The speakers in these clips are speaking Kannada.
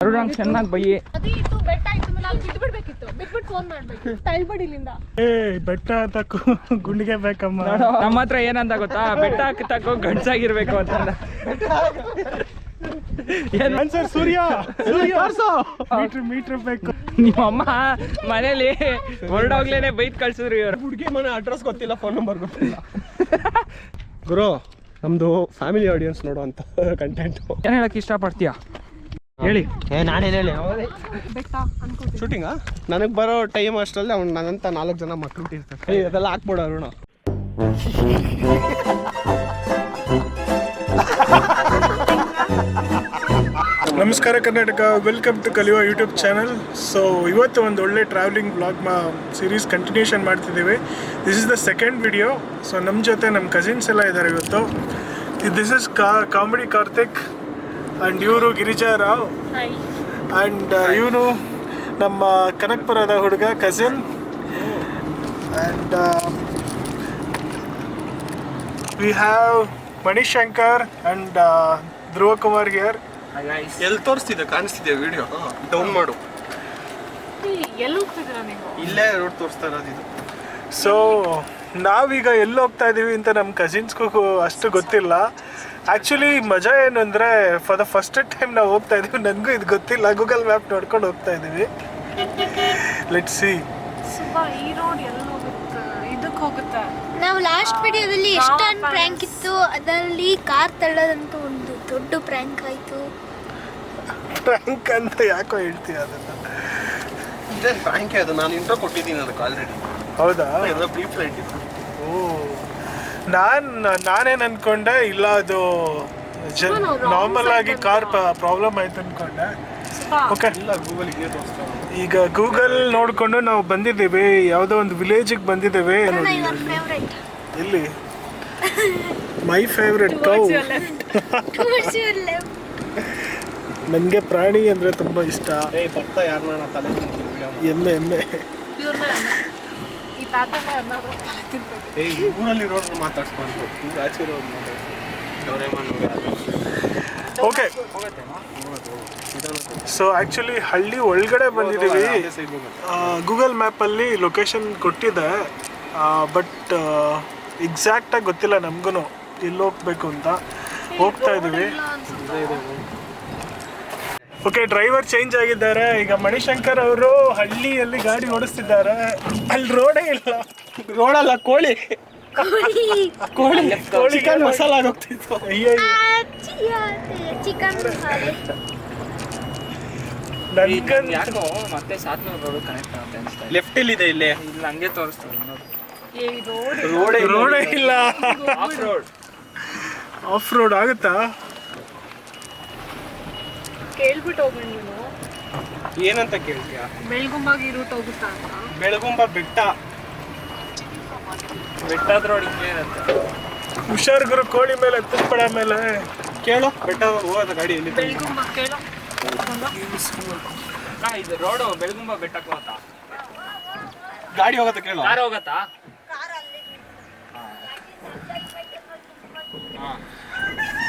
ಅರುಣ್ ಚೆನ್ನಾಗಿ ಬೈಯಿ. ಅದಿತ್ತು ಬೆಟ್ಟ ಇತ್ತು ಮೇಲೆ ಅಲ್ಲಿ ಬಿಟ್ಬಿಡ್ಬೇಕಿತ್ತು. ಬಿಟ್ಬಿಟ್ಟು ಫೋನ್ ಮಾಡ್ಬೇಕು. ತಳ್ಬಿಡಿ ಇಲ್ಲಿಂದ. ಬೆಟ್ಟ ಹತ್ತಕ್ಕೂ ಗುಂಡಿಗೆ ಬೇಕಮ್ಮ. ನಮ್ಮ ಹತ್ರ ಏನಂತ ಗೊತ್ತಾ, ಬೆಟ್ಟ ಹತ್ತಕ್ಕೂ ಗಂಡ್ಸಾಗಿರ್ಬೇಕು ಅಂತಂದ. ಸರ್ ಸೂರ್ಯ ಮೀಟರ್ ಬೇಕು. ನಿಮ್ಮಮ್ಮ ಮನೇಲಿ ಹೊರಡೋಗ್ಲೇನೆ ಬೈತ್ ಕಳ್ಸಿದ್ರು ಇವ್ರು. ಹುಡುಗಿ ಮನೆ ಅಡ್ರೆಸ್ ಗೊತ್ತಿಲ್ಲ, ಫೋನ್ ನಂಬರ್ ಗೊತ್ತಿಲ್ಲ. ಗುರು, ನಮ್ದು ಫ್ಯಾಮಿಲಿ ಆಡಿಯನ್ಸ್ ನೋಡುವಂತ ಕಂಟೆಂಟ್. ಏನ್ ಹೇಳಕ್ ಇಷ್ಟಪಡ್ತೀಯಾ ಹೇಳಿ. ನಾನೇನು ಹೇಳಿ ಬೆಟ್ಟ ಅನ್ಕೋತೀನಿ. ಶೂಟಿಂಗಾ ನನಗೆ ಬರೋ ಟೈಮ್ ಅಷ್ಟರಲ್ಲಿ ಅವ್ನು ನನ್ನಂತ 4 ಜನ ಮಕ್ಳು ಇರ್ತಾರೆ. ಅದೆಲ್ಲ ಹಾಕ್ಬೋಡ ಅರುಣ. ನಮಸ್ಕಾರ ಕರ್ನಾಟಕ, ವೆಲ್ಕಮ್ ಟು ಕಲಿಯುವ ಯೂಟ್ಯೂಬ್ ಚಾನಲ್. ಸೊ ಇವತ್ತು ಒಂದು ಒಳ್ಳೆ ಟ್ರಾವೆಲಿಂಗ್ ಬ್ಲಾಗ್ ಸೀರೀಸ್ ಕಂಟಿನ್ಯೂಷನ್ ಮಾಡ್ತಿದ್ದೀವಿ. This is the second video. So ನಮ್ಮ ಜೊತೆ ನಮ್ಮ ಕಸಿನ್ಸ್ ಎಲ್ಲ ಇದ್ದಾರೆ ಇವತ್ತು. This is comedy Karthik and ಇವರು ಗಿರಿಜಾ ರಾವ್ ಆ್ಯಂಡ್ ಇವನು ನಮ್ಮ ಕನಕಪುರದ ಹುಡುಗ cousin. And we have Manishankar and Dhruva Kumar here. ಎಲ್ಲಿ ತೋರಿಸ್ತಿದ್ದೆ, ಕಾಣಿಸ್ತಿದ್ಯಾ ವಿಡಿಯೋ? ಡೌನ್ ಮಾಡು. ಎಲ್ಲಿ ಹೋಗ್ತಿದ್ದೀರಾ ನೀವು? ಇಲ್ಲೇ ರೋಡ್ ತೋರಿಸ್ತಾ ಇರೋದು ಇದು. ಸೊ ನಾವೀಗ ಎಲ್ಲಿ ಹೋಗ್ತಾ ಇದ್ದೀವಿ ಅಂತ ನಮ್ಮ ಕಸಿನ್ಸ್ಗೂ ಅಷ್ಟು ಗೊತ್ತಿಲ್ಲ. ಆ್ಯಕ್ಚುಲಿ ಮಜಾ ಏನು ಅಂದರೆ, ಫಾರ್ ದ ಫಸ್ಟ್ ಟೈಮ್ ನಾವು ಹೋಗ್ತಾ ಇದ್ದೀವಿ. ನನಗೂ ಇದು ಗೊತ್ತಿಲ್ಲ, ಗೂಗಲ್ ಮ್ಯಾಪ್ ನೋಡ್ಕೊಂಡು ಹೋಗ್ತಾ ಇದ್ದೀವಿ. Let's see. ಈ ರೋಡ್ ಎಲ್ಲಿ ಹೋಗುತ್ತೆ? ಇದಕ್ಕೆ ಹೋಗುತ್ತೆ. ನಾವು ಲಾಸ್ಟ್ ವಿಡಿಯೋದಲ್ಲಿ ಎಷ್ಟೊಂದು ಪ್ರ್ಯಾಂಕ್ ಇತ್ತು, ಅದರಲ್ಲಿ ಕಾರ್ ತಳ್ಳೋದಂತೂ ಒಂದು ದೊಡ್ಡ ಪ್ರ್ಯಾಂಕ್ ಆಯಿತು. ಪ್ರ್ಯಾಂಕ್ ಅಂತ ಯಾಕೋ ಹೇಳ್ತೀಯ ಅದನ್ನು? ಇದೇನು ಪ್ರ್ಯಾಂಕ್ ಅದು? ನಾನು ಇಂಟ್ರೋ ಕೊಟ್ಟಿದ್ದೀನಿ ಅದಕ್ಕೆ ಆಲ್ರೆಡಿ. ಹೌದಾ? ಎಲ್ಲ ಪ್ರೀ ಫ್ಲೈಟ್ ಇತ್ತು. ನಾನೇನು ಅಂದ್ಕೊಂಡೆ, ಇಲ್ಲ ಅದು ನಾರ್ಮಲ್ ಆಗಿ ಕಾರ್ ಪ್ರಾಬ್ಲಮ್ ಆಯ್ತು ಅಂದ್ಕೊಂಡೆ. ಓಕೆ, ಇಲ್ಲ ಗೂಗಲ್ಗೆ ತೋರಿಸ್ತಾ ಈಗ ಗೂಗಲ್ ನೋಡಿಕೊಂಡು ನಾವು ಬಂದಿದ್ದೀವಿ, ಯಾವುದೋ ಒಂದು ವಿಲೇಜಿಗೆ ಬಂದಿದ್ದೇವೆ. ಎಲ್ಲಿ? My favourite cow. ನನಗೆ ಪ್ರಾಣಿ ಅಂದರೆ ತುಂಬ ಇಷ್ಟ. ಬರ್ತಾ ಯಾರನ್ನ ತಲೆ ಎಮ್ಮೆ. ಈ ತಾತನ ಊರಲ್ಲಿ ರೋಡ್ ಮಾತಾಡ್ಸ್ಕೊಂಡು ಆಚೆ ರೋಡ್ ಓಕೆ. ಸೊ ಆ್ಯಕ್ಚುಲಿ ಹಳ್ಳಿ ಒಳಗಡೆ ಬಂದಿದ್ದೀವಿ. ಗೂಗಲ್ ಮ್ಯಾಪಲ್ಲಿ ಲೊಕೇಶನ್ ಕೊಟ್ಟಿದೆ, ಬಟ್ ಎಕ್ಸಾಕ್ಟಾಗಿ ಗೊತ್ತಿಲ್ಲ ನಮಗೂ ಎಲ್ಲಿ ಹೋಗ್ಬೇಕು ಅಂತ. ಹೋಗ್ತಾ ಇದ್ದೀವಿ. ಓಕೆ, ಡ್ರೈವರ್ ಚೇಂಜ್ ಆಗಿದ್ದಾರೆ. ಈಗ ಮಣಿಶಂಕರ್ ಅವರು ಹಳ್ಳಿಯಲ್ಲಿ ಗಾಡಿ ಓಡಿಸ್ತಿದ್ದಾರೆ. ಅಲ್ಲಿ ರೋಡೇ ಇಲ್ಲ. ರೋಡಲ್ಲ, ಕೋಳಿ ಚಿಕನ್ ಮಸಾಲ ಹೋಗ್ತಿತ್ತು. ಅಯ್ಯೋ, ಚಿಕನ್ ಯಾಕೋ ಮತ್ತೆ ಸಾತ್ನೂರು ರೋಡ್ ಕನೆಕ್ಟ್ ಆಗುತ್ತೆ ಅನ್ಸ್ತಾ ಇದೆ. ಲೆಫ್ಟ್ ಇದೆ ಇಲ್ಲೇ. ಇಲ್ಲ ಹಂಗೆ ತೋರಿಸ್ತಾರೆ ನೋಡಿ. ರೋಡೇ ಇಲ್ಲ. Of road. ಆಫ್ ರೋಡ್ ಆಗುತ್ತಾ? ಕೇಳ್ಬಿಟ್ಟು ಹೋಗೋಣ. ನೀವು ಏನಂತ ಕೇಳ್ತೀಯಾ? ಬೆಳ್ಗುಂಬಾಗಿ ರೂಟ್ ಹೋಗುತ್ತಾ ಅಂತ. ಬೆಳಗುಂಬ ಬೆಟ್ಟ. ಬೆಟ್ಟದ ರೋಡ್ ಹಿಂಗೆ ಇರುತ್ತೆ. ಹುಷಾರ್ ಗುರು, ಕೋಳಿ ಮೇಲೆ ತುಪ್ಪಡ ಮೇಲೆ ಕೇಳೋ. ಬೆಟ್ಟ ಹೋಗೋದ ಗಾಡಿ ಎಲ್ಲಿ? ಬೆಳ್ಗುಂಬ ಕೇಳೋ. ಇದು ರೋಡು ಬೆಳಗುಂಬ ಬೆಟ್ಟಕ್ಕೆ ಹೋಗುತ್ತಾ? ಗಾಡಿ ಹೋಗತ್ತ ಕೇಳೋ. ಕಾರ್ ಹೋಗತ್ತಾ?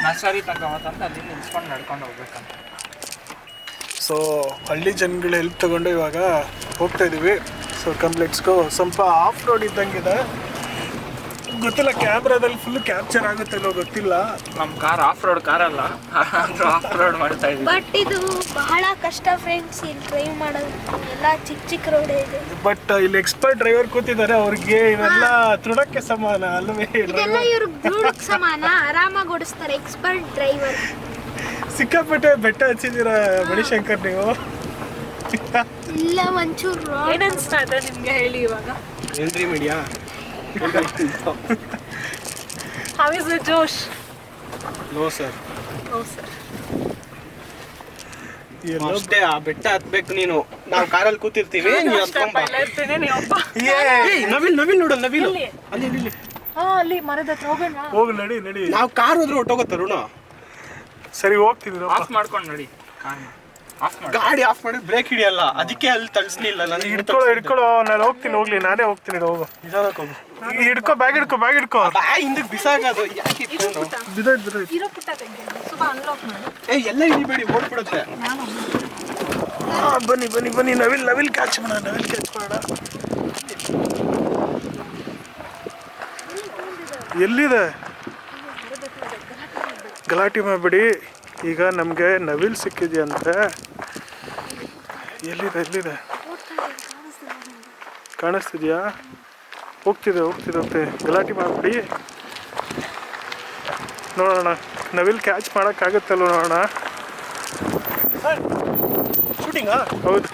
ನರ್ಸರಿ ತನಕ ಹೋಗತ್ತಂತ ಅಲ್ಲಿ ನಿಲ್ಸ್ಕೊಂಡು ನಡ್ಕೊಂಡು ಹೋಗ್ಬೇಕಂತ. ಸೊ ಹಳ್ಳಿ ಜನಗಳ ಹೆಲ್ಪ್ ತಗೊಂಡು ಇವಾಗ ಹೋಗ್ತಾ ಇದ್ದೀವಿ. So let's go. ಸ್ವಲ್ಪ ಆಫ್ ರೋಡ್ ಇದ್ದಂಗಿದೆ, ಗೊತ್ತಿಲ್ಲ ಕ್ಯಾಮ್ರಾದಲ್ಲಿ ಫುಲ್ ಕ್ಯಾಪ್ಚರ್ ಆಗುತ್ತಲ್ಲೋ ಗೊತ್ತಿಲ್ಲ. ನಮ್ಮ ಕಾರ್ ಆಫ್ ರೋಡ್ ಕಾರಲ್ಲ, ಆಫ್ ರೋಡ್ ಮಾಡ್ತಾ ಇದ್ದೀವಿ. ಬಟ್ ಇದು ಬಹಳ ಕಷ್ಟ ಫ್ರೆಂಡ್ಸ್, ಇಲ್ಲಿ ಡ್ರೈವ್ ಮಾಡೋದು. ಎಲ್ಲ ಚಿಕ್ಕ ರೋಡೇ ಇದೆ. ಬಟ್ ಇಲ್ಲಿ ಎಕ್ಸ್ಪರ್ಟ್ ಡ್ರೈವರ್ ಕೂತಿದ್ದಾರೆ, ಅವ್ರಿಗೆ ಇವೆಲ್ಲ ತೃಣಕ್ಕೆ ಸಮಾನ ಅಲ್ವೇ? ಇದೆಲ್ಲ ಇವ್ರಿಗೆ ಧೂಳಕ್ಕೆ ಸಮಾನ, ಆರಾಮಾಗಿ ಓಡಿಸ್ತಾರೆ ಎಕ್ಸ್ಪರ್ಟ್ ಡ್ರೈವರ್. ಸಿಕ್ಕಾಪಟ್ಟೆ ಬೆಟ್ಟ ಹಚ್ಚಿದ್ದೀರಾ ಮಣಿಶಂಕರ್ ನೀವು? ಇಲ್ಲ ಒಂಚೂರು ಏನ್ ಅನ್ಸ್ತಾ ಇದೆ ನಿಮ್ಗೆ ಹೇಳಿ ಇವಾಗ? ಏನ್ರಿ media? How is the Josh? No sir. Oh sir. ಅಷ್ಟೇ, ಆ ಬೆಟ್ಟ ಹತ್ಬೇಕು ನೀನು. ನಾವು ಕಾರಲ್ಲಿ ಕೂತಿರ್ತೀವಿ, ನೀನು ಹತ್ಕೊಂಬ. ಇರ್ತೀನಿ ನೀವಪ್ಪ. ನವಿಲ್ ನೋಡು, ನವಿಲು ಅಲ್ಲಿ ಅಲ್ಲಿ ಮರದ ಹತ್ರ ಹೋಗೋಣ. ಹೋಗಿ ನಡಿ. ನಾವು ಕಾರ್ ಹೋದ್ರೆ ಹೊಟ್ಟೋಗತ್ತ ರುಣ. ಸರಿ ಹೋಗ್ತಿದ್ದೀರ? ಆಫ್ ಮಾಡ್ಕೊಂಡು ನೋಡಿ. ಗಾಡಿ ಆಫ್ ಮಾಡಿ ಬ್ರೇಕ್ ಹಿಡಿಯಲ್ಲ, ಅದಕ್ಕೆ ಅಲ್ಲಿ ತಳಿಸ್ಲಿಲ್ಲ. ನಾನು ಹಿಡ್ಕೊಳ್ಳೋ. ನಾನು ಹೋಗ್ತೀನಿ. ನಾನೇ ಹೋಗ್ತೀನಿ. ಹೋಗು, ಹಿಡ್ಕೊ. ಬ್ಯಾಗ್ ಹಿಡ್ಕೊ. ಹಿಂದಕ್ಕೆ ಬಿಸಾಕೋದು ಯಾಕೆ? ಬಿದೋಯ್ತು. ಇರೋ ಪುಟ್ಟ ತೆಗ್ದು ಸ್ವಲ್ಪ ಅನ್ಲಾಕ್ ಮಾಡಿ. ಎಲ್ಲ ಹಿಡಿಬೇಡಿ, ಓಡ್ಬಿಡುತ್ತೆ. ಬನ್ನಿ ಬನ್ನಿ ಬನ್ನಿ, ನವಿಲ್ ಕ್ಯಾಚ್ ಮಾಡೋಣ. ಎಲ್ಲಿದೆ? ಗಲಾಟೆ ಮಾಡಬೇಡಿ. ಈಗ ನಮಗೆ ನವಿಲ್ ಸಿಕ್ಕಿದೆಯಂತೆ. ಎಲ್ಲಿದೆ? ಕಾಣಿಸ್ತಿದ್ಯಾ? ಹೋಗ್ತಿದೆ. ಗಲಾಟೆ ಮಾಡಬೇಡಿ. ನೋಡೋಣ, ನವಿಲ್ ಕ್ಯಾಚ್ ಮಾಡೋಕ್ಕಾಗುತ್ತಲ್ವ ನೋಡೋಣ. ಶೂಟಿಂಗಾ? ಹೌದು.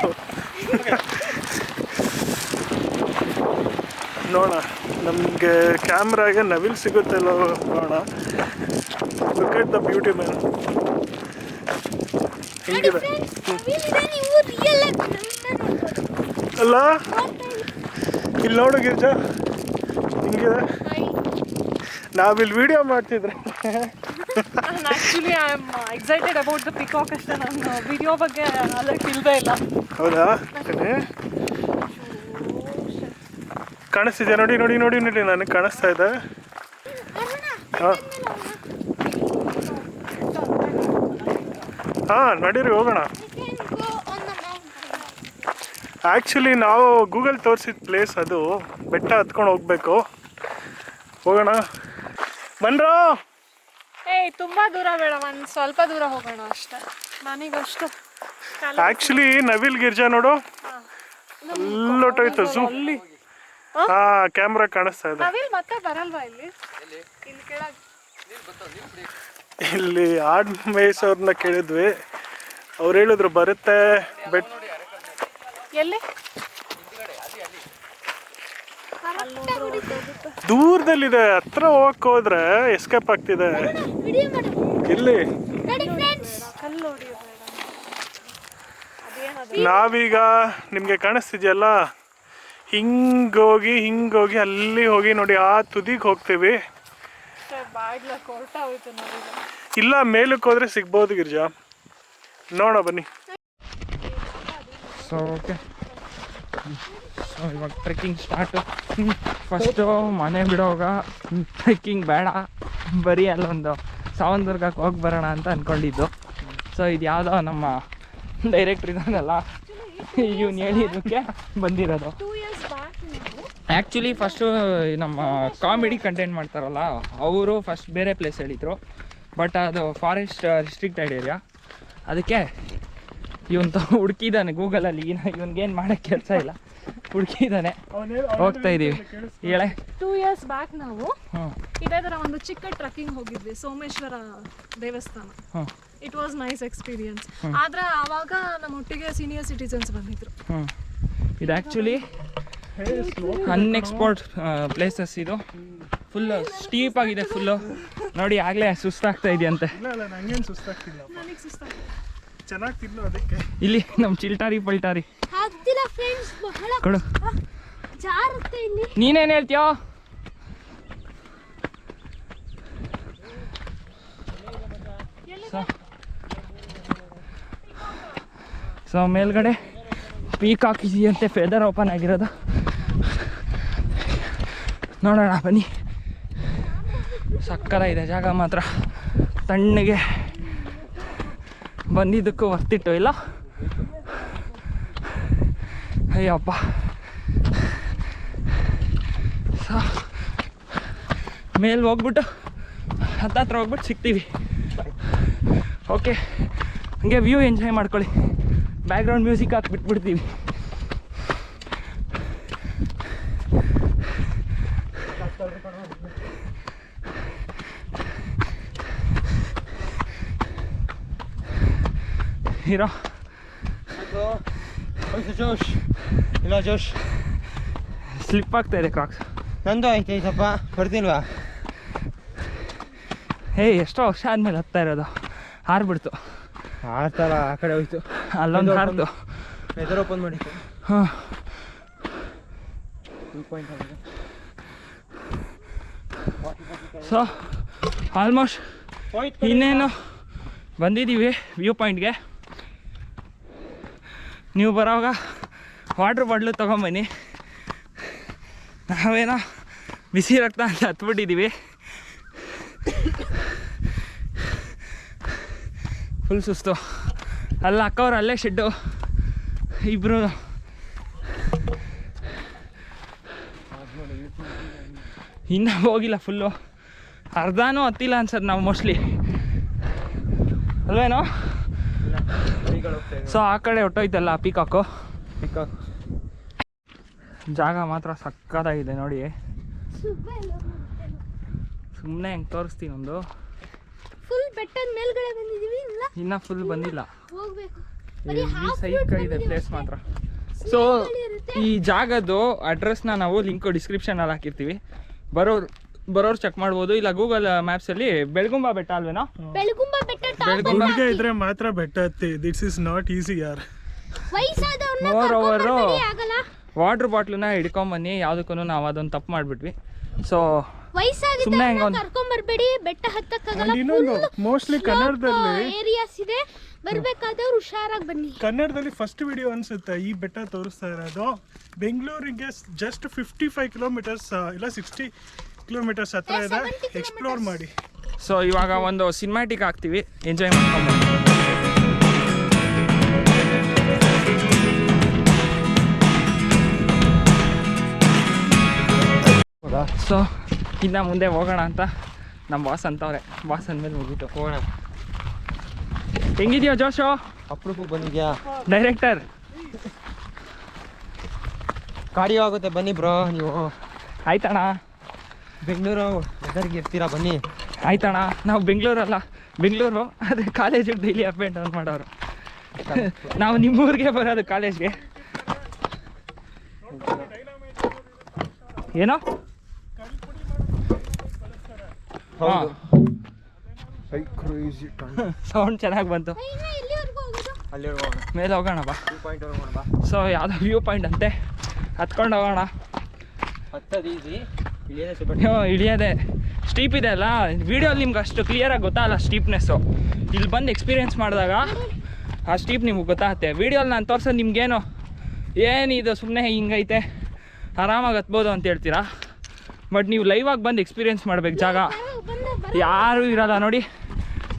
ನೋಡೋಣ, ನಮಗೆ ಕ್ಯಾಮ್ರಾಗೆ ನವಿಲ್ ಸಿಗುತ್ತಲ್ಲೋ ನೋಡೋಣ. Look at the beauty man. ಹಿಂಗಿದೆ ಅಲ್ಲ? ಇಲ್ಲಿ ನೋಡು ಗಿರ್ಜಾ, ಹಿಂಗಿದೆ. ನಾವಿಲ್ಲಿ ವಿಡಿಯೋ ಮಾಡ್ತಿದ್ರೆ actually I am excited about the peacock ಅಷ್ಟೇ. ನಾನು ವಿಡಿಯೋ ಬಗ್ಗೆ ಅಲರ್ಟ್ ಇಲ್ಲದೆ ಇಲ್ಲ. ಹೌದಾ? ಕಾಣಿಸ್ತಿದ್ಯಾ? ನೋಡಿ ನನಗೆ ಕಾಣಿಸ್ತಾ ಇದೆ. ಹಾಂ ನಡೀರಿ ಹೋಗೋಣ. ಆ್ಯಕ್ಚುಲಿ ನಾವು ಗೂಗಲ್ ತೋರಿಸಿದ ಪ್ಲೇಸ್ ಅದು. ಬೆಟ್ಟ ಹತ್ಕೊಂಡು ಹೋಗ್ಬೇಕು. ಹೋಗೋಣ ಬನ್ರೋ. ತುಂಬಾ ದೂರ ಬೇಡ, ಒಂದು ಸ್ವಲ್ಪ ದೂರ ಹೋಗೋಣ ಅಷ್ಟೇ. ನನಗಷ್ಟು ಆ್ಯಕ್ಚುಲಿ ನವಿಲ್ ಗಿರ್ಜಾ ನೋಡು, ಅಲ್ಲೊಟ್ಟೋಯ್ತು ಝೂ. ಹಾಂ, ಕ್ಯಾಮ್ರಾ ಕಾಣಿಸ್ತಾ ಇದೆ. ನವಿಲ್ ಮತ್ತೆ ಬರಲ್ವಾ ಇಲ್ಲಿ ಕೆಳಗೆ? ಇಲ್ಲಿ ಆಡ್ ಮೇಯ್ಸೋರ್ನ ಕೇಳಿದ್ವಿ, ಅವ್ರು ಹೇಳಿದ್ರು ಬರುತ್ತೆ. ಎಲ್ಲಿ? ದೂರದಲ್ಲಿದೆ, ಹತ್ರ ಹೋಗಕ್ಕೆ ಹೋದ್ರೆ ಎಸ್ಕೇಪ್ ಆಗ್ತಿದೆ. ಇಲ್ಲಿ ನಾವೀಗ ನಿಮಗೆ ಕಾಣಿಸ್ತಿದ್ಯಲ್ಲ, ಹಿಂಗೋಗಿ ಅಲ್ಲಿ ಹೋಗಿ ನೋಡಿ, ಆ ತುದಿಗೆ ಹೋಗ್ತೀವಿ. ಇಲ್ಲ ಮೇಲಕ್ಕೆ ಹೋದ್ರೆ ಸಿಗ್ಬೋದು ಗಿರ್ಜಾ. ನೋಡ ಬನ್ನಿ. ಓಕೆ, ಸೊ ಇವಾಗ ಟ್ರೆಕ್ಕಿಂಗ್ ಸ್ಟಾರ್ಟು. ಫಸ್ಟು ಮನೆ ಬಿಡೋವಾಗ ಟ್ರೆಕ್ಕಿಂಗ್ ಬೇಡ, ಬರೀ ಅಲ್ಲೊಂದು ಸಾವಂತದುರ್ಗಕ್ಕೆ ಹೋಗಿ ಬರೋಣ ಅಂತ ಅಂದ್ಕೊಂಡಿದ್ದು. ಸೊ ಇದು ಯಾವುದೋ ನಮ್ಮ ಡೈರೆಕ್ಟ್ರ್ ಇದ್ದಾನಲ್ಲ, ಇವ್ನು ಹೇಳಿದ್ದಕ್ಕೆ ಬಂದಿರೋದು. ಆ್ಯಕ್ಚುಲಿ ಫಸ್ಟು ನಮ್ಮ ಕಾಮಿಡಿ ಕಂಟೆಂಟ್ ಮಾಡ್ತಾರಲ್ಲ ಅವರು ಫಸ್ಟ್ ಬೇರೆ ಪ್ಲೇಸ್ ಹೇಳಿದರು, ಬಟ್ ಅದು ಫಾರೆಸ್ಟ್ ರಿಸ್ಟ್ರಿಕ್ಟೆಡ್ ಏರಿಯಾ. ಅದಕ್ಕೆ ಇವನ್ ಹುಡುಕಿದ್ದಾನೆ ಗೂಗಲಲ್ಲಿ. ಇವನ್ಗೇನು ಮಾಡೋಕ್ಕೆ ಕೆಲಸ ಇಲ್ಲ, ಹುಡುಕಿದ್ದಾನೆ. ಹೋಗ್ತಾ ಇದ್ದೀವಿ. ಹೇಳೆ 2 years ಬ್ಯಾಕ್ ನಾವು ಇದೇ ಥರ ಒಂದು ಚಿಕ್ಕ ಟ್ರೆಕ್ಕಿಂಗ್ ಹೋಗಿದ್ವಿ, ಸೋಮೇಶ್ವರ ದೇವಸ್ಥಾನ. It was nice experience. ಆದರೆ ಆವಾಗ ನಮ್ಮ ಒಟ್ಟಿಗೆ ಸೀನಿಯರ್ ಸಿಟಿಸನ್ಸ್ ಬಂದಿದ್ರು. ಇದು ಆ್ಯಕ್ಚುಲಿ ಅನ್ಎಕ್ಸ್ಪ್ಲೋರ್ಡ್ ಪ್ಲೇಸಸ್. ಇದು ಫುಲ್ಲು ಸ್ಟೀಪ್ ಆಗಿದೆ ಫುಲ್ಲು. ನೋಡಿ ಆಗಲೇ ಸುಸ್ತಾಗ್ತಾ ಇದೆಯಂತೆ. ನಂಗೇನು ಸುಸ್ತಾಗ್ತಿಲ್ಲ, ನನಗೆ ಸುಸ್ತಾಗ್ತದೆ. ಚೆನ್ನಾಗಿ ತಿನ್ನು ಅದಕ್ಕೆ. ಇಲ್ಲಿ ನಮ್ಮ ಚಿಲ್ಟಾರಿ ಪಲ್ಟಾರಿ ಕೊಡು. ನೀನೇನು ಹೇಳ್ತೀಯೋ? ಸೊ ಮೇಲ್ಗಡೆ ಪೀಕಾಕ್ ಇದೆಯಂತೆ, ಫೆದರ್ ಓಪನ್ ಆಗಿರೋದು. ನೋಡೋಣ ಬನ್ನಿ. ಸಕ್ಕತ್ತಾಗಿದೆ ಜಾಗ ಮಾತ್ರ. ತಣ್ಣಗೆ ಬಂದಿದ್ದಕ್ಕೂ ವರ್ತಿತ್ತು ಇಲ್ಲ? ಅಯ್ಯಪ್ಪ. ಸೊ ಮೇಲೆ ಹೋಗ್ಬಿಟ್ಟು ಹತ್ತತ್ರ ಹೋಗ್ಬಿಟ್ಟು ಸಿಗ್ತೀವಿ. ಓಕೆ, ಹಂಗೆ ವ್ಯೂ ಎಂಜಾಯ್ ಮಾಡ್ಕೊಳ್ಳಿ. ಬ್ಯಾಕ್ಗ್ರೌಂಡ್ ಮ್ಯೂಸಿಕ್ ಹಾಕ್ಬಿಟ್ಬಿಡ್ತೀವಿ. ಹೀರೋ ಜೋಶ್ ಇಲ್ಲ, ಜೋಶ್ ಸ್ಲಿಪ್ ಆಗ್ತಾ ಇದೆ ಕ್ರಾಕ್ಸ್. ನಂದು ಆಯ್ತು ಸ್ವಲ್ಪ ಬರ್ತೀನಿಲ್ವಾ? ಎಷ್ಟೋ ವರ್ಷ ಆದಮೇಲೆ ಹತ್ತಾ ಇರೋದು. ಹಾರ್ಬಿಡ್ತು. ಆಡ್ತಾರ ಆ ಕಡೆ ಹೋಯ್ತು, ಅಲ್ಲೊಂದು ಹಾರ್ದು. ವೆದರ್ ಓಪನ್ ಮಾಡಿತ್ತು. ಹಾಂ, ಸೊ ಆಲ್ಮೋಸ್ಟ್ ಇನ್ನೇನು ಬಂದಿದ್ದೀವಿ ವ್ಯೂ ಪಾಯಿಂಟ್ಗೆ. ನೀವು ಬರೋವಾಗ ವಾಟ್ರ್ ಬಾಟ್ಲು ತೊಗೊಂಬನ್ನಿ. ನಾವೇನೋ ಬಿಸಿ ರಕ್ತ ಅಂತ ಹತ್ಬಿಟ್ಟಿದ್ದೀವಿ. ಫುಲ್ ಸುಸ್ತು. ಅಲ್ಲ ಅಕ್ಕವ್ರು ಅಲ್ಲೇ ಶೆಡ್ಡು ಇಬ್ರು ಇನ್ನೂ ಹೋಗಿಲ್ಲ ಫುಲ್ಲು, ಅರ್ಧನೂ ಹತ್ತಿಲ್ಲ ಅನ್ಸತ್ತೆ ನಾವು ಮೋಸ್ಟ್ಲಿ, ಅಲ್ವೇನೋ? ಸೊ ಆ ಕಡೆ ಹೊಟ್ಟೋಯ್ತಲ್ಲ ಪೀಕಾಕು. ಜಾಗ ಮಾತ್ರ ಸಕ್ಕತ್ತಾಗಿದೆ ನೋಡಿ. ಸುಮ್ಮನೆ ಹೆಂಗೆ ತೋರಿಸ್ತೀನಿ ಒಂದು. ಫುಲ್ ಬೆಟ್ಟದ ಮೇಲ್ಗಡೆ ಬಂದಿದೀವಿ, ಇನ್ನ ಫುಲ್ ಬಂದಿಲ್ಲ. ಹೋಗ್ಬೇಕು. ಸೈಕ್ ಇದೆ ಪ್ಲೇಸ್ ಮಾತ್ರ. ಸೊ ಈ ಜಾಗದ್ದು ಅಡ್ರೆಸ್ನ ನಾವು ಲಿಂಕ್ ಡಿಸ್ಕ್ರಿಪ್ಷನಲ್ಲಿ ಹಾಕಿರ್ತೀವಿ, ಬರೋರು ಚೆಕ್ ಮಾಡ್ಬೋದು. ಇಲ್ಲ ಗೂಗಲ್ ಮ್ಯಾಪ್ಸಲ್ಲಿ ಬೆಳಗುಂಬ ಬೆಟ್ಟ ಅಲ್ವೇನೋ? ಬೆಳಗುಂಬ ಬೆಟ್ಟ ಗುಂಡಿಗೆ ಇದ್ರೆ ಮಾತ್ರ ಬೆಟ್ಟ ಹತ್ತಿ. ದಿಸ್ ಇಸ್ ನಾಟ್ ಈಸಿ ಯಾರ್. ಮೋರ್ ಓವರು ವಾಟರ್ ಬಾಟ್ಲನ್ನ ಹಿಡ್ಕೊಂಬನ್ನಿ, ಯಾವುದಕ್ಕೂ ನಾವು ಅದೊಂದು ತಪ್ಪು ಮಾಡಿಬಿಟ್ವಿ. ಸೊ ಸುಮ್ಮನೆ ಹೆಂಗೊಂದು ಕರ್ಕೊಂಬರ್ಬೇಡಿ, ಬೆಟ್ಟ ಹತ್ತಕ್ಕಾಗಲ್ಲ. ಇನ್ನೊಂದು ಮೋಸ್ಟ್ಲಿ ಕನ್ನಡದಲ್ಲಿ ಏರಿಯಾಸ್ ಇದೆ, ಬರ್ಬೇಕಾದವ್ರು ಹುಷಾರಾಗಿ ಬನ್ನಿ. ಕನ್ನಡದಲ್ಲಿ ಫಸ್ಟ್ ವಿಡಿಯೋ ಅನ್ಸುತ್ತೆ ಈ ಬೆಟ್ಟ ತೋರಿಸ್ತಾ ಇರೋದು. ಬೆಂಗಳೂರಿಗೆ ಜಸ್ಟ್ 55 ಕಿಲೋಮೀಟರ್ಸ್ ಇಲ್ಲ 60 ಕಿಲೋಮೀಟರ್ಸ್ ಹತ್ರ ಇದೆ. ಎಕ್ಸ್ಪ್ಲೋರ್ ಮಾಡಿ. ಸೊ ಇವಾಗ ಒಂದು ಸಿನಿಮ್ಯಾಟಿಕ್ ಹಾಕ್ತೀವಿ, ಎಂಜಾಯ್ ಮಾಡ್ಕೊಂಡು. ಸೊ ಇನ್ನು ಮುಂದೆ ಹೋಗೋಣ ಅಂತ ನಮ್ಮ ಬಾಸ್ ಅಂತವ್ರೆ. ಬಾಸ್ ಅಂದಮೇಲೆ ಮುಗೀತು, ಹೋಗೋಣ. ಹೆಂಗಿದ್ಯೋ ಜೋಶು? ಅಪ್ರೂಪಕ್ಕೆ ಬಂದಿದ್ಯಾ? ಡೈರೆಕ್ಟರ್ ಕಾರ್ಡಿಯೋ ಆಗುತ್ತೆ ಬನ್ನಿ ಬ್ರೋ. ನೀವು ಆಯ್ತಣ್ಣ, ಬೆಂಗಳೂರು ವೆದರ್ಗೆ ಇರ್ತೀರಾ ಬನ್ನಿ. ಆಯ್ತಣ್ಣ. ನಾವು ಬೆಂಗಳೂರು ಅದೇ ಕಾಲೇಜಿಗೆ ಡೈಲಿ ಅಪ್ ಆ್ಯಂಡ್ ಡೌನ್ ಮಾಡೋರು. ನಾವು ನಿಮ್ಮೂರಿಗೆ ಬರೋದು ಕಾಲೇಜ್ಗೆ. ಏನೋ ಸೌಂಡ್ ಚೆನ್ನಾಗಿ ಬಂತು. ಮೇಲೆ ಹೋಗೋಣ ಬಾ. ಸೊ ಯಾವುದೋ ವ್ಯೂ ಪಾಯಿಂಟ್ ಅಂತೆ, ಹತ್ಕೊಂಡು ಹೋಗೋಣ. ಇಳಿಯೋದೆ ಸ್ಟೀಪ್ ಇದೆ ಅಲ್ಲ, ವಿಡಿಯೋಲಿ ನಿಮ್ಗೆ ಅಷ್ಟು ಕ್ಲಿಯರಾಗಿ ಗೊತ್ತಾಗಲ್ಲ ಸ್ಟೀಪ್ನೆಸ್ಸು. ಇಲ್ಲಿ ಬಂದು ಎಕ್ಸ್ಪೀರಿಯೆನ್ಸ್ ಮಾಡಿದಾಗ ಆ ಸ್ಟೀಪ್ ನಿಮ್ಗೆ ಗೊತ್ತಾಗುತ್ತೆ. ವಿಡಿಯೋಲಿ ನಾನು ತೋರ್ಸೋದು ನಿಮ್ಗೇನು ಏನಿದು ಸುಮ್ಮನೆ ಹಿಂಗೈತೆ ಆರಾಮಾಗಿ ಹತ್ಬೋದು ಅಂತ ಹೇಳ್ತೀರಾ, ಬಟ್ ನೀವು ಲೈವಾಗಿ ಬಂದು ಎಕ್ಸ್ಪೀರಿಯೆನ್ಸ್ ಮಾಡ್ಬೇಕು. ಜಾಗ ಯಾರೂ ಇರಲ್ಲ ನೋಡಿ,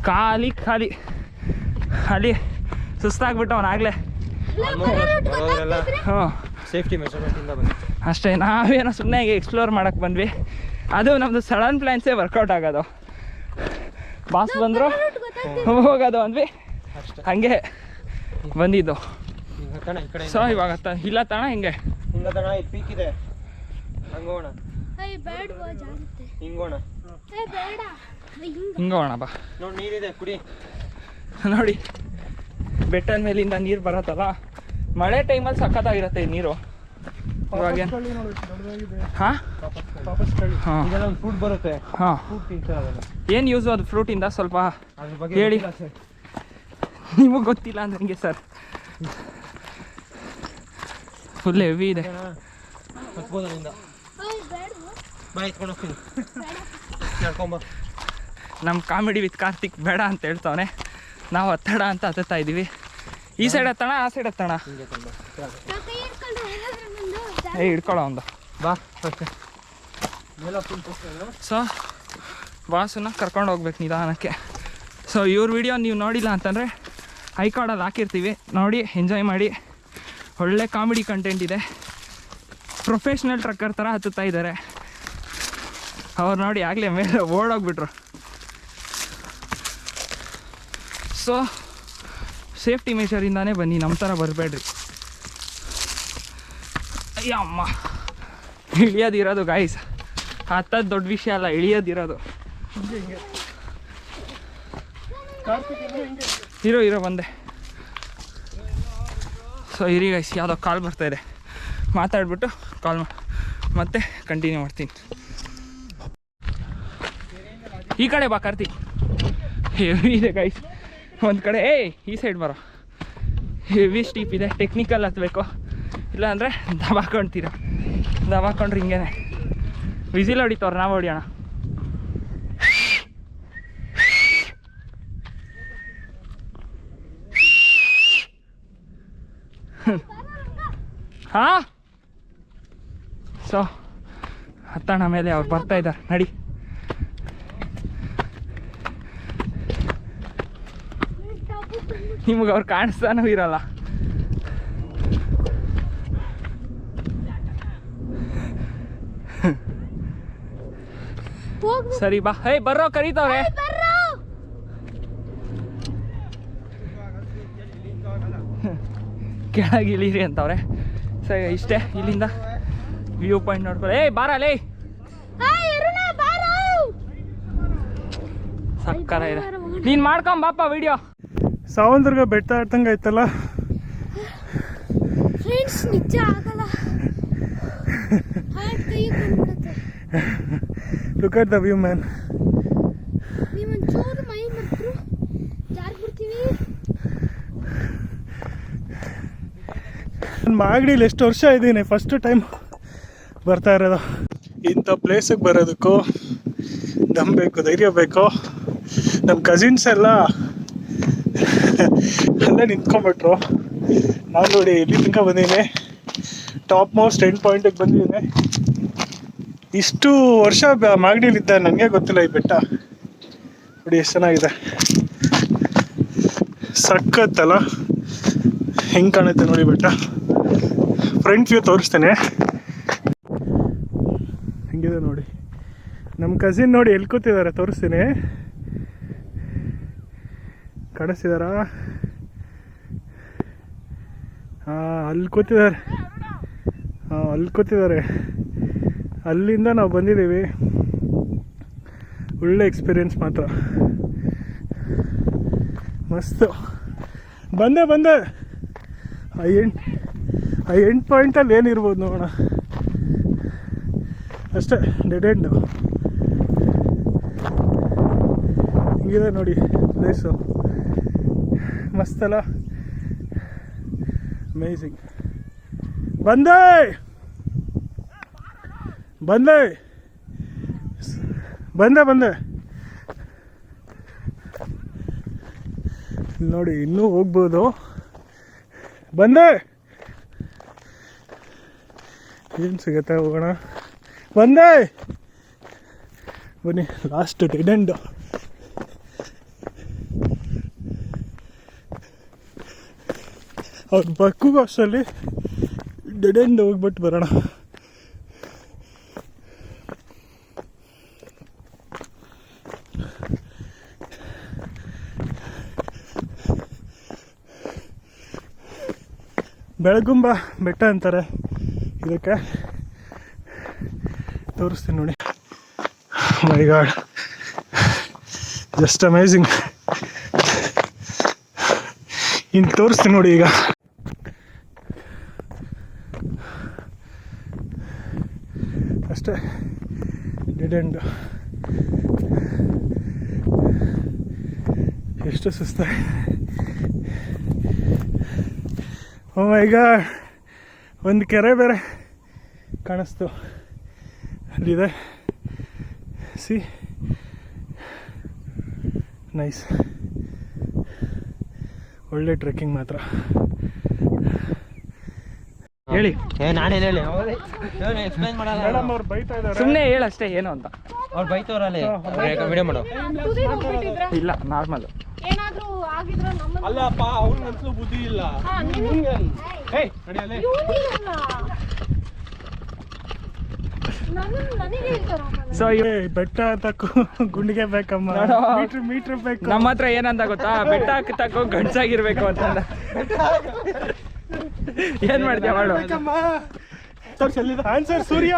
ಖಾಲಿ ಅಲ್ಲಿ ಸುಸ್ತಾಗ್ಬಿಟ್ಟು ಅವನಾಗಲೇ. ಹ್ಞೂ, ಸೇಫ್ಟಿ ಮೆಷರ್ಮೆಂಟಿಂದ ಬನ್ನಿ ಅಷ್ಟೇ. ನಾವೇನೋ ಸುಮ್ಮನೆ ಎಕ್ಸ್ಪ್ಲೋರ್ ಮಾಡೋಕ್ಕೆ ಬಂದ್ವಿ. ಅದು ನಮ್ಮದು ಸಡನ್ ಪ್ಲ್ಯಾನ್ಸೇ ವರ್ಕೌಟ್ ಆಗೋದು. ಬಾಸ್ ಬಂದರು ಹೋಗೋದು ಅಂದ್ವಿ, ಹಂಗೆ ಬಂದಿದ್ದು. ಸೊ ಇವಾಗ ಇಲ್ಲ ತಣ ಹಿಂಗೆ ಪೀಕ್ ಇದೆ, ಹಂಗೋಣ ಹಿಂಗೋಣ ಹಿಂಗೋಣ ಬಾ. ನೋಡಿ ನೀರಿದೆ ಕುಡಿ. ನೋಡಿ ಬೆಟ್ಟದ ಮೇಲಿಂದ ನೀರು ಬರತ್ತಲ್ಲ, ಮಳೆ ಟೈಮಲ್ಲಿ ಸಖತ್ತಾಗಿರುತ್ತೆ ಈ ನೀರು. ಇವಾಗ ಹಾಂ ಹಾಂ ಇದೆಲ್ಲ ಒಂದು ಫ್ರೂಟ್ ಬರುತ್ತೆ, ಹಾಂ, ಫ್ರೂಟ್ ತಿಂತಾರೆ. ಏನು ಯೂಸು ಅದು ಫ್ರೂಟಿಂದ ಸ್ವಲ್ಪ ಅದ್ರ ಬಗ್ಗೆ ಹೇಳಿ. ನಿಮಗೆ ಗೊತ್ತಿಲ್ಲ ಅಂದ್ರೆ ಹೆಂಗೆ ಸರ್? ಫುಲ್ ಹೆವಿ ಇದೆ. ಹತ್ಬೋದು ಅಲ್ಲಿಂದ. ಬಾ ಎತ್ಕೊಂಡು ಹೋಗ್ತೀನಿ, ನಡ್ಕೊಂಬ. ನಮ್ಮ ಕಾಮಿಡಿ ವಿತ್ ಕಾರ್ತಿಕ್ ಬೇಡ ಅಂತ ಹೇಳ್ತಾವನೆ, ನಾವು ಹತ್ತಡ ಅಂತ ಹತ್ತುತ್ತಾ ಇದ್ದೀವಿ. ಈ ಸೈಡ್ ಹತ್ತಣ, ಆ ಸೈಡ್ ಹತ್ತಣ. ಹಿಡ್ಕೊಳ್ಳೋ ಒಂದು ಬಾ. ಸೊ ಬಾಸನ್ನ ಕರ್ಕೊಂಡು ಹೋಗ್ಬೇಕು ನಿಧಾನಕ್ಕೆ. ಸೊ ಇವ್ರ ವಿಡಿಯೋ ನೀವು ನೋಡಿಲ್ಲ ಅಂತಂದರೆ ಐಕಾರ್ಡಲ್ಲಿ ಹಾಕಿರ್ತೀವಿ, ನೋಡಿ ಎಂಜಾಯ್ ಮಾಡಿ. ಒಳ್ಳೆ ಕಾಮಿಡಿ ಕಂಟೆಂಟ್ ಇದೆ. ಪ್ರೊಫೆಷ್ನಲ್ ಟ್ರಕ್ಕರ್ ಥರ ಹತ್ತುತ್ತಾ ಇದ್ದಾರೆ ಅವ್ರು. ನೋಡಿ ಆಗಲೇ ಮೇಲೆ ಓಡೋಗ್ಬಿಟ್ರು. ಸೊ ಸೇಫ್ಟಿ ಮೆಷರಿಂದಾನೇ ಬನ್ನಿ, ನಮ್ಮ ಥರ ಬರಬೇಡ್ರಿ. ಅಮ್ಮ, ಇಳಿಯೋದಿರೋದು ಗಾಯ್ಸ್, ಹತ್ತದ್ದು ದೊಡ್ಡ ವಿಷಯ ಅಲ್ಲ, ಇಳಿಯೋದಿರೋದು. ಇರೋ ಬಂದೆ. ಸೊ ಇರಿ ಗೈಸ್, ಯಾವುದೋ ಕಾಲ್ ಬರ್ತಾಯಿದೆ, ಮಾತಾಡ್ಬಿಟ್ಟು ಕಾಲ್ ಮತ್ತೆ ಕಂಟಿನ್ಯೂ ಮಾಡ್ತೀನಿ. ಈ ಕಡೆ ಬಾ ಕಾರ್ತಿಕ್, ಹೆವಿ ಇದೆ ಗೈಸ್. ಒಂದು ಕಡೆ ಈ ಸೈಡ್ ಬರೋ, ಹೆವಿ ಸ್ಟೀಪ್ ಇದೆ, ಟೆಕ್ನಿಕಲ್ ಹತ್ಬೇಕು, ಇಲ್ಲಾಂದರೆ ದಬಾಕೊಂಡ್ರೆ ಹಿಂಗೇನೆ ವಿಸಿಲ್ ಹೊಡಿತವ್ರು. ನಾವು ಹೊಡಿಯೋಣ. ಹಾಂ, ಸೊ ಹತ್ತಣ ಮೇಲೆ ಅವ್ರು ಬರ್ತಾ ಇದ್ದಾರೆ, ನಡಿ. ನಿಮಗೆ ಅವ್ರು ಕಾಣಿಸ್ತಾನೂ ಇರಲ್ಲ. ಸರಿ ಬಾ. ಹೇ ಬರ್ರೋ, ಕರೀತವ್ರೆ. ಕೆಳಗೆ ಇಳೀರಿ ಅಂತವ್ರೆ. ಸರಿ ಇಷ್ಟೇ, ಇಲ್ಲಿಂದ ವ್ಯೂ ಪಾಯಿಂಟ್ ನೋಡ್ಕೊಳ್ಳಿ. ಏಯ್ ಬಾರಲೇ, ಸಕ್ಕರ ಇದೆ. ನೀನ್ ಮಾಡ್ಕೊಂಬಾಪ ವಿಡಿಯೋ. ಸಾವಂದ್ರಗ ಬೆಟ್ಟ ಆಡ್ತಂಗೆ ಆಯ್ತಲ್ಲ ಫ್ರೆಂಡ್ಸ್, ನಿಜ ಆಗಲ್ಲ. Look at the view man. ನೀವೊಂಚೂರು ಮೈ ಮರ್ತರು ಜಾರ್ ಬಿಡ್ತೀವಿ. ನಾನು ಮಾಗಡಿಲಿ ಎಷ್ಟು ವರ್ಷ ಇದ್ದೀನಿ, ಫಸ್ಟ್ ಟೈಮ್ ಬರ್ತಾ ಇರೋದು. ಇಂಥ ಪ್ಲೇಸಿಗೆ ಬರೋದಕ್ಕೂ ದಮ್ ಬೇಕು, ಧೈರ್ಯ ಬೇಕು. ನಮ್ಮ ಕಸಿನ್ಸ್ ಎಲ್ಲ ಅಲ್ಲೇ ನಿಂತ್ಕೊಂಡ್ಬಿಟ್ರು. ನಾನು ನೋಡಿ ಇಲ್ಲಿ ತನಕ ಬಂದಿದ್ದೀನಿ, ಟಾಪ್ ಮೋಸ್ಟ್ ಎಂಡ್ ಪಾಯಿಂಟಿಗೆ ಬಂದಿದ್ದೀನಿ. ಇಷ್ಟು ವರ್ಷ ಮಾಗಡಿಲಿದ್ದ ನನಗೆ ಗೊತ್ತಿಲ್ಲ ಈ ಬೆಟ್ಟ. ನೋಡಿ ಎಷ್ಟು ಚೆನ್ನಾಗಿದೆ, ಸಕ್ಕತ್ತಲ್ಲ. ಹೆಂಗೆ ಕಾಣುತ್ತೆ ನೋಡಿ ಬೆಟ್ಟ. ಫ್ರಂಟ್ ವ್ಯೂ ತೋರಿಸ್ತೇನೆ, ಹೆಂಗಿದೆ ನೋಡಿ. ನಮ್ಮ ಕಸಿನ್ ನೋಡಿ ಎಲ್ಲಿ ಕೂತಿದ್ದಾರೆ, ತೋರಿಸ್ತೀನಿ. ಕಾಣಿಸ್ತಿದಾರಾ? ಅಲ್ಲಿ ಕೂತಿದ್ದಾರೆ. ಅಲ್ಲಿ ಕೂತಿದ್ದಾರೆ. ಅಲ್ಲಿಂದ ನಾವು ಬಂದಿದ್ದೀವಿ. ಒಳ್ಳೆ ಎಕ್ಸ್ಪೀರಿಯನ್ಸ್ ಮಾತ್ರ, ಮಸ್ತು. ಬಂದೆ ಆ ಎಂಡ್ ಪಾಯಿಂಟಲ್ಲಿ ಏನಿರ್ಬೋದು ನೋಡೋಣ. ಅಷ್ಟೇ, ಡೆಡ್ ಎಂಡು. ಹಿಂಗಿದೆ ನೋಡಿ ಪ್ಲೇಸು, ಮಸ್ತಲ್ಲ, ಅಮೇಝಿಂಗ್. ಬಂದೆ ನೋಡಿ, ಇನ್ನೂ ಹೋಗ್ಬೋದು. ಬಂದೆ, ಏನು ಸಿಗುತ್ತೆ, ಹೋಗೋಣ. ಬಂದೆ, ಬನ್ನಿ. Last dead end. ಅವ್ರ ಬಕ್ಕಿಗೂ ಅಷ್ಟರಲ್ಲಿ ಡೆಡ್ ಎಂಡ್ ಹೋಗ್ಬಿಟ್ಟು ಬರೋಣ. ಬೆಳಗುಂಬ ಬೆಟ್ಟ ಅಂತಾರೆ ಇದಕ್ಕೆ, ತೋರಿಸ್ತೀನಿ ನೋಡಿ. ಮೈ ಗಾಡ್, ಜಸ್ಟ್ ಅಮೇಝಿಂಗ್. ಇನ್ನು ತೋರಿಸ್ತೀನಿ ನೋಡಿ. ಈಗ ಅಷ್ಟೇ, ಡೆಡ್ ಎಂಡ್. ಎಷ್ಟು ಸುಸ್ತಾಗಿದೆ. ಓ ಮೈ ಗಾಡ್, ಒಂದು ಕೆರೆ ಬೇರೆ ಕಾಣಿಸ್ತು ಅಲ್ಲಿದೆ. C, nice. ಒಳ್ಳೆ ಟ್ರೆಕ್ಕಿಂಗ್ ಮಾತ್ರ. ಹೇಳಿ. ನಾನೇನು ಹೇಳಿ ಎಕ್ಸ್ಪ್ಲೈನ್ ಮಾಡಲ್ಲ. ಮೇಡಮ್ ಅವ್ರು ಬೈತಾ ಇದ್ದಾರೆ. ಸುಮ್ಮನೆ ಹೇಳಷ್ಟೇ ಏನು ಅಂತ. ಅವ್ರು ಬೈತವ್ರಲ್ಲಿ ವಿಡಿಯೋ ಮಾಡೋ. ಇಲ್ಲ, ನಾರ್ಮಲ್. ಏನಾದ್ರೂ ಆಗಿದ್ರೆ ನಮ್ಮ ಅಲ್ಲಪ್ಪ, ಅವ್ರಿಗಂತಲೂ ಬುದ್ಧಿ ಇಲ್ಲ. ನನಗೆ ಹೇಳ್ತಾರ. ಸೊ ಬೆಟ್ಟ ಹತ್ತಕ್ಕೂ ಗುಂಡಿಗೆ ಬೇಕಮ್ಮ, ಮೀಟ್ರ್ ಬೇಕು. ನಮ್ಮ ಹತ್ರ ಏನಂತ ಗೊತ್ತಾ, ಬೆಟ್ಟ ಹತ್ತಕ್ಕೂ ಗಂಡ್ಸಾಗಿರ್ಬೇಕು ಅಂತಂದ. ಏನ್ ಮಾಡ್ತೀಯ ಮಾಡು. ಆನ್ಸರ್ ಸೂರ್ಯ.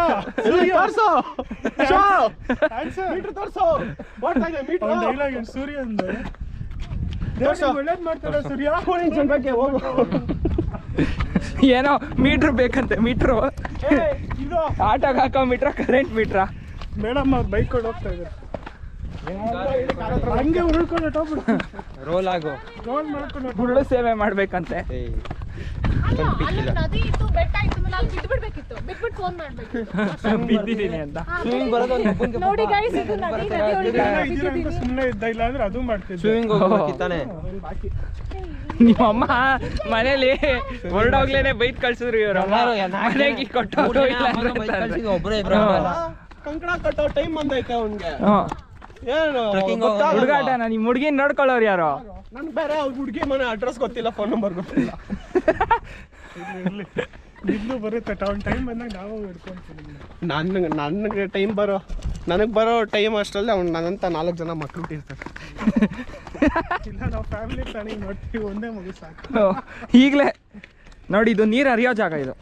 ತೋರ್ಸು, ಮೀಟರ್ ತೋರ್ಸು. ಡೈಲಾಗ್ ಸೂರ್ಯ ಅಂದ್ರೆ ಒಳ್ಳೇದ್ ಮಾಡ್ತಾರೆ ಸೂರ್ಯ. ಹೋಗು. ಏನೋ ಮೀಟ್ರ್ ಬೇಕಂತೆ. ಮೀಟ್ರು ಆಟೋಗೆ ಹಾಕೋ ಮೀಟ್ರ, ಕರೆಂಟ್ ಮೀಟ್ರ. ಮೇಡಮ್ ಅವ್ರು ಬೈಕ್ ಕೊಂಡು ಹೋಗ್ತಾ ಇದ್ದಾರೆ. ಹಂಗೆ ಉಳ್ಕೊಂಡು ಹೊಟ್ಟೋಗ್ಬಿಡು. ರೋಲ್ ಆಗು. ರೋಲ್ ಮಾಡ್ಕೊಂಡು ಗುಳ್ಳು ಸೇವೆ ಮಾಡ್ಬೇಕಂತೆ. ನದಿ ಇತ್ತು, ಬೆಟ್ಟ ಇತ್ತು, ನಾನು ಬಿಟ್ಬಿಡ್ಬೇಕಿತ್ತು. ಬಿಟ್ಬಿಟ್ಟು ಫೋನ್ ಮಾಡ್ಬೇಕು ಬಿದ್ದಿದ್ದೀನಿ ಅಂತ. ಸ್ವಿಮ್ಮಿಂಗ್ ಬರೋದು ನೋಡಿ ಗೈಸ್, ಇದು ನದಿ ಒಳಗೆ ಸುಮ್ಮನೆ ಇದ್ದ, ಇಲ್ಲ ಅಂದ್ರೆ ಅದು ಮಾಡ್ತಿದ್ದೆ. ಸ್ವಿಮ್ಮಿಂಗ್ ಹೋಗ್ಬೇಕಿತ್ತಾನೆ. ನಿಮ್ಮಮ್ಮ ಮನೇಲಿ ಹೊರಡೋಗ್ಲೇನೆ ಬೈತ್ ಕಳ್ಸಿದ್ರು ಇವ್ರು. ಮನೆಗೆ ಕೊಟ್ಟು ಒಬ್ಬರೇ ಇಬ್ರು ಕಂಕಣ ಕಟ್ಟೋ ಟೈಮ್ ಬಂದೈತೆ ಅವ್ನಿಗೆ. ಏನು ಹುಡುಗಾಟ. ನಿಮ್ ಹುಡುಗಿನ ನೋಡ್ಕೊಳ್ಳೋರು ಯಾರು? ನನ್ ಬೇರೆ ಅವ್ರ ಹುಡುಗಿ ಮನೆ ಅಡ್ರೆಸ್ ಗೊತ್ತಿಲ್ಲ, ಫೋನ್ ನಂಬರ್ ಗೊತ್ತಿಲ್ಲ. ಇಲ್ಲೂ ಬರುತ್ತೆ, ಟೈಮ್ ಬಂದಾಗ ನಾವು ಹಿಡ್ಕೊಂತೀವಿ. ನನಗೆ ಟೈಮ್ ಬರೋ ನನಗೆ ಬರೋ ಟೈಮ್ ಅಷ್ಟರಲ್ಲಿ ಅವ್ನು ನನ್ನಂತ 4 ಜನ ಮಕ್ಕಳು ಇರ್ತಾರೆ. ಇಲ್ಲ ನಾವು ಫ್ಯಾಮಿಲಿ ಪ್ಲಾನಿಂಗ್ ನೋಡ್ತೀವಿ, ಒಂದೇ ಮಗು ಸಾಕು. ಈಗಲೇ ನೋಡಿ, ಇದು ನೀರು ಹರಿಯೋ ಜಾಗ ಇದು.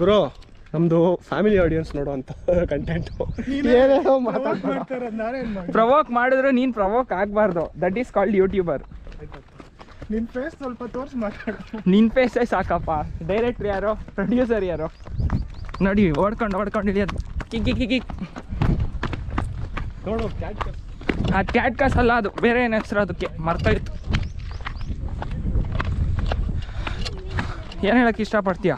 ಗುರು ನಮ್ಮದು ಫ್ಯಾಮಿಲಿ ಆಡಿಯನ್ಸ್ ನೋಡುವಂಥ ಕಂಟೆಂಟು. ಏನೇನೋ ಮಾಡ್ತಾರೆ, ನಾನೇನು ಮಾಡಿ. ಪ್ರವೋಕ್ ಮಾಡಿದ್ರೆ ನೀನು ಪ್ರವೋಕ್ ಆಗಬಾರ್ದು. That is called YouTuber. ನಿನ್ನ ಫೇಸ್ ಸ್ವಲ್ಪ ತೋರಿಸಿ ಮಾತಾಡು. ನಿನ್ನ ಫೇಸೇ ಸಾಕಪ್ಪ. ಡೈರೆಕ್ಟ್ರ್ ಯಾರೋ, ಪ್ರೊಡ್ಯೂಸರ್ ಯಾರೋ ನೋಡಿ, ಓಡ್ಕೊಂಡು ಇಳಿಯೋದು. ಕಿಕ್ ನೋಡು ಕ್ಯಾಟ್. ಅದು ಕ್ಯಾಟ್ ಕಾಸ್ ಅಲ್ಲ, ಅದು ಬೇರೆ ಏನು ಹೆಸರು, ಅದಕ್ಕೆ ಮರ್ತೋಯ್ತು. ಏನು ಹೇಳಕ್ಕೆ ಇಷ್ಟಪಡ್ತೀಯ?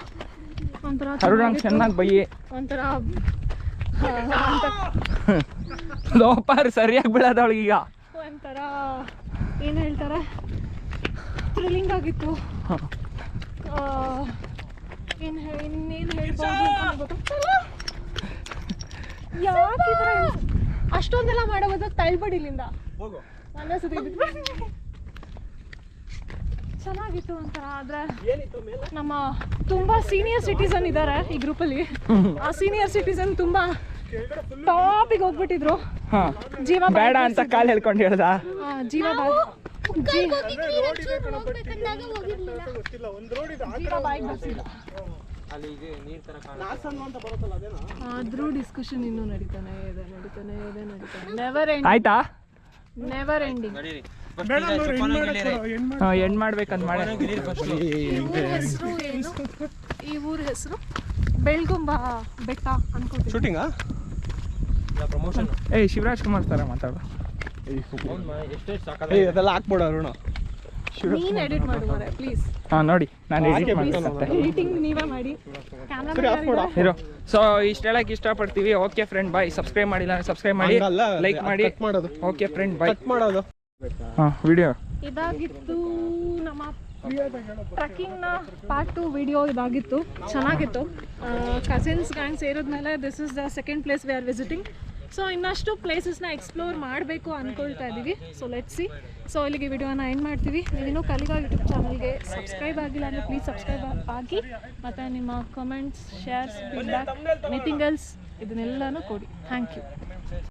ಒಂಥರ ಅರುಣ್ ಚೆನ್ನಾಗಿ ಬೈಯಿ. ಒಂಥರ ಲೋಪಾರ್ ಸರಿಯಾಗಿ ಬೀಳೋದು ಅವಳಿಗೀಗ. ಒಂಥರ ಏನು ಹೇಳ್ತಾರೆ, ಥ್ರಿಲ್ಲಿಂಗ್ ಆಗಿತ್ತು. ಇನ್ನೇನು ಹೇಳ್ಬೋದು ಅಂತ ಗೊತ್ತಾಗ್ತಿಲ್ಲ. ಯಾಕೆ ಈ ಥರ ಅಷ್ಟೊಂದೆಲ್ಲ ಮಾಡೋ ಬದಲು ತಳ್ಬೇಡಿ ಇಲ್ಲಿಂದ. ಒಂದೇ ಚೆನ್ನಾಗಿತ್ತು ಒಂಥರ. ಆದರೆ ನಮ್ಮ ತುಂಬ ಸೀನಿಯರ್ ಸಿಟಿಸನ್ ಇದ್ದಾರೆ ಈ ಗ್ರೂಪಲ್ಲಿ. ಆ ಸೀನಿಯರ್ ಸಿಟಿಸನ್ ತುಂಬ ಟಾಪಿಗೆ ಹೋಗ್ಬಿಟ್ಟಿದ್ರು. ಜೀವ ಬೇಡ ಅಂತ ಕಾಲು ಹೇಳ್ಕೊಂಡು ಹೇಳ್ದ. ಜೀವ ಹೋಗ್ಬೇಕಂದಾಗ ಹೋಗಿರ್ಲಿಲ್ಲ. ಗೊತ್ತಿಲ್ಲ, ಒಂದು ರೋಡ್ ಇದೆ. ಜೀವ ಬಾಯಿಗೆ ಬರ್ತಿಲ್ಲ. ಅಲ್ಲಿ ಇದೆ ನೀರ್ ತರ ಆದ್ರೂ ಡಿಸ್ಕಷನ್ ಇನ್ನೂ ನಡೀತಾನೆ ಇದೆ. Never ending. ಬೇಡ ಅವ್ರು ಹೆಣ್ಣು ಮಾಡಕ್ಕೆ ಹೆಣ್ಣು ಮಾಡಿ. ಎಂಡ್ ಮಾಡ್ಬೇಕಂತ ಮಾಡಿ. ಈ ಊರ ಹೆಸರು ಬೆಳ್ಗುಂಬ ಬೆಟ್ಟ ಅನ್ಕೋತೀನಿ. ಶೂಟಿಂಗಾ? ಪ್ರಮೋಷನ್. ಏಯ್ ಶಿವರಾಜ್ ಕುಮಾರ್ ಥರ ಮಾತಾಡು. ಎಷ್ಟೇ ಅದೆಲ್ಲ ಹಾಕ್ಬಿಡು ಅರುಣ. ನೀನ್ ಎಡಿಟ್ ಮಾಡು ಮಾರೆ ಪ್ಲೀಸ್. ನೋಡಿ, ನಾನು ಎಡಿಟ್ ಮಾಡ್ತೀನಿ. ಎಡಿಟಿಂಗ್ ನೀವೇ ಮಾಡಿ. ಇರೋ. ಸೊ ಇಷ್ಟು ಹೇಳಕ್ಕೆ ಇಷ್ಟಪಡ್ತೀವಿ. ಓಕೆ ಫ್ರೆಂಡ್, ಬಾಯ್. ಸಬ್ಸ್ಕ್ರೈಬ್ ಮಾಡಿಲ್ಲ ಅಂದರೆ ಸಬ್ಸ್ಕ್ರೈಬ್ ಮಾಡಿ, ಲೈಕ್ ಮಾಡಿ. ಮಾಡೋದು. Okay friend, bye. ಕಟ್ ಮಾಡೋದು. ವಿಡಿಯೋ ಇದಾಗಿತ್ತು ನಮ್ಮ ಟ್ರೆಕ್ಕಿಂಗ್ನ ಪಾರ್ಟ್ 2 ವಿಡಿಯೋ. ಇದಾಗಿತ್ತು, ಚೆನ್ನಾಗಿತ್ತು. ಕಸಿನ್ಸ್ ಗ್ಯಾಂಗ್ ಸೇರಿದ್ಮೇಲೆ this is the second place we are visiting. So ಇನ್ನಷ್ಟು ಪ್ಲೇಸಸ್ನ ಎಕ್ಸ್ಪ್ಲೋರ್ ಮಾಡಬೇಕು ಅಂದ್ಕೊಳ್ತಾ ಇದ್ದೀವಿ. So let's see. ಸೊ ಇಲ್ಲಿಗೆ ವಿಡಿಯೋನ ಎಂಡ್ ಮಾಡ್ತೀವಿ. ನೀವಿನ್ನೂ ಕಲಿಗಾ ಯೂಟ್ಯೂಬ್ ಚಾನಲ್ಗೆ ಸಬ್ಸ್ಕ್ರೈಬ್ ಆಗಿಲ್ಲ ಅಂದರೆ ಪ್ಲೀಸ್ ಸಬ್ಸ್ಕ್ರೈಬ್ ಆಗಿ, ಮತ್ತು ನಿಮ್ಮ comments, shares, feedback, anything else ಇದನ್ನೆಲ್ಲನೂ ಕೊಡಿ. Thank you.